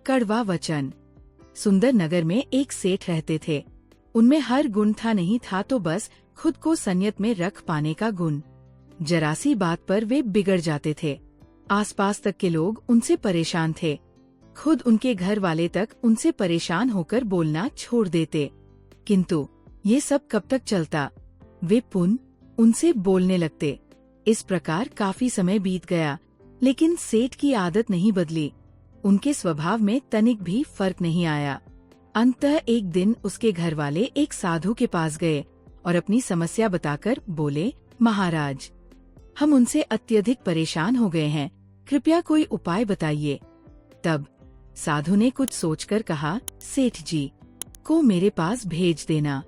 कड़वा वचन। सुंदर नगर में एक सेठ रहते थे। उनमें हर गुण था, नहीं था तो बस खुद को संयत में रख पाने का गुण। जरा सी बात पर वे बिगड़ जाते थे। आसपास तक के लोग उनसे परेशान थे। खुद उनके घर वाले तक उनसे परेशान होकर बोलना छोड़ देते। किंतु ये सब कब तक चलता? वे पुनः उनसे बोलने लगते। इस प्रकार काफी समय बीत गया, लेकिन सेठ की आदत नहीं बदली। उनके स्वभाव में तनिक भी फर्क नहीं आया। अंततः एक दिन उसके घर वाले एक साधु के पास गए और अपनी समस्या बताकर बोले, महाराज, हम उनसे अत्यधिक परेशान हो गए हैं, कृपया कोई उपाय बताइए। तब साधु ने कुछ सोचकर कहा, सेठ जी को मेरे पास भेज देना।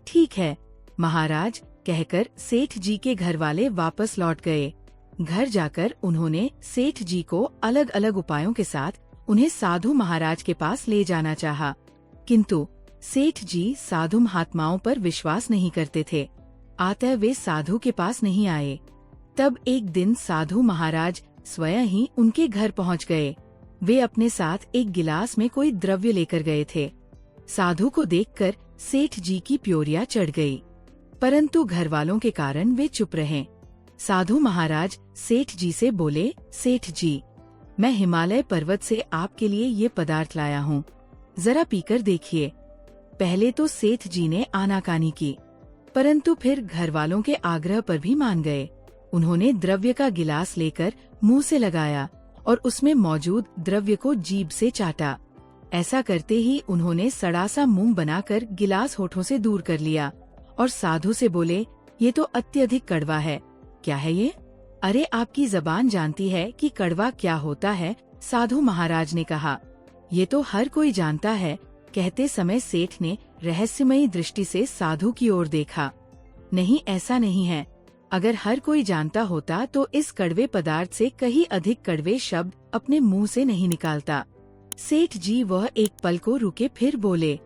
ठीक है महाराज, कहकर सेठ जी के घर वाले वापस लौट गए। घर जाकर उन्होंने सेठ जी को अलग अलग उपायों के साथ उन्हें साधु महाराज के पास ले जाना चाहा, किंतु सेठ जी साधु महात्माओं पर विश्वास नहीं करते थे। अतः वे साधु के पास नहीं आए। तब एक दिन साधु महाराज स्वयं ही उनके घर पहुंच गए। वे अपने साथ एक गिलास में कोई द्रव्य लेकर गए थे। साधु को देखकर सेठ जी की प्योरिया चढ़ गई, परंतु घर वालों के कारण वे चुप रहे। साधु महाराज सेठ जी से बोले, सेठ जी, मैं हिमालय पर्वत से आपके लिए ये पदार्थ लाया हूँ, जरा पीकर देखिए। पहले तो सेठ जी ने आनाकानी की, परंतु फिर घर वालों के आग्रह पर भी मान गए। उन्होंने द्रव्य का गिलास लेकर मुंह से लगाया और उसमें मौजूद द्रव्य को जीभ से चाटा। ऐसा करते ही उन्होंने सड़ा सा मुंह बनाकर गिलास होठों से दूर कर लिया और साधु से बोले, ये तो अत्यधिक कड़वा है, क्या है ये? अरे आपकी जबान जानती है कि कड़वा क्या होता है, साधु महाराज ने कहा। ये तो हर कोई जानता है। कहते समय सेठ ने रहस्यमयी दृष्टि से साधु की ओर देखा। नहीं, ऐसा नहीं है। अगर हर कोई जानता होता तो इस कड़वे पदार्थ से कहीं अधिक कड़वे शब्द अपने मुंह से नहीं निकालता। सेठ जी वह एक पल को रुके, फिर बोले,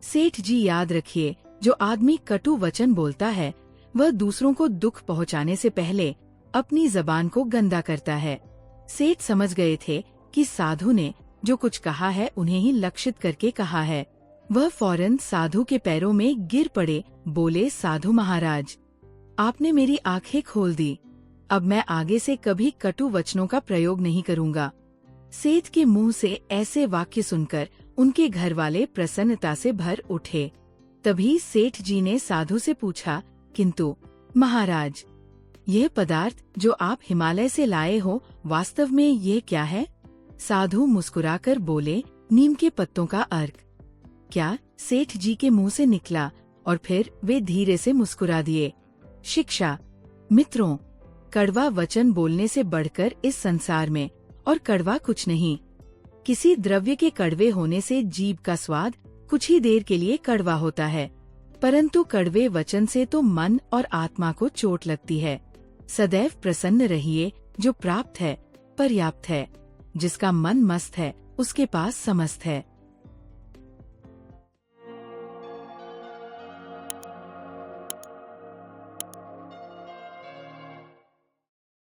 सेठ जी याद रखिए, जो आदमी कटु वचन बोलता है वह दूसरों को दुख पहुंचाने से पहले अपनी जबान को गंदा करता है। सेठ समझ गए थे कि साधु ने जो कुछ कहा है उन्हें ही लक्षित करके कहा है। वह फौरन साधु के पैरों में गिर पड़े, बोले, साधु महाराज, आपने मेरी आंखें खोल दी। अब मैं आगे से कभी कटु वचनों का प्रयोग नहीं करूंगा। सेठ के मुंह से ऐसे वाक्य सुनकर उनके घर वाले प्रसन्नता से भर उठे। तभी सेठ जी ने साधु से पूछा, किंतु महाराज, यह पदार्थ जो आप हिमालय से लाए हो, वास्तव में ये क्या है? साधु मुस्कुराकर बोले, नीम के पत्तों का अर्क। क्या? सेठ जी के मुंह से निकला और फिर वे धीरे से मुस्कुरा दिए। शिक्षा। मित्रों, कड़वा वचन बोलने से बढ़कर इस संसार में और कड़वा कुछ नहीं। किसी द्रव्य के कड़वे होने से जीभ का स्वाद कुछ ही देर के लिए कड़वा होता है, परंतु कड़वे वचन से तो मन और आत्मा को चोट लगती है। सदैव प्रसन्न रहिए, जो प्राप्त है पर्याप्त है, जिसका मन मस्त है उसके पास समस्त है।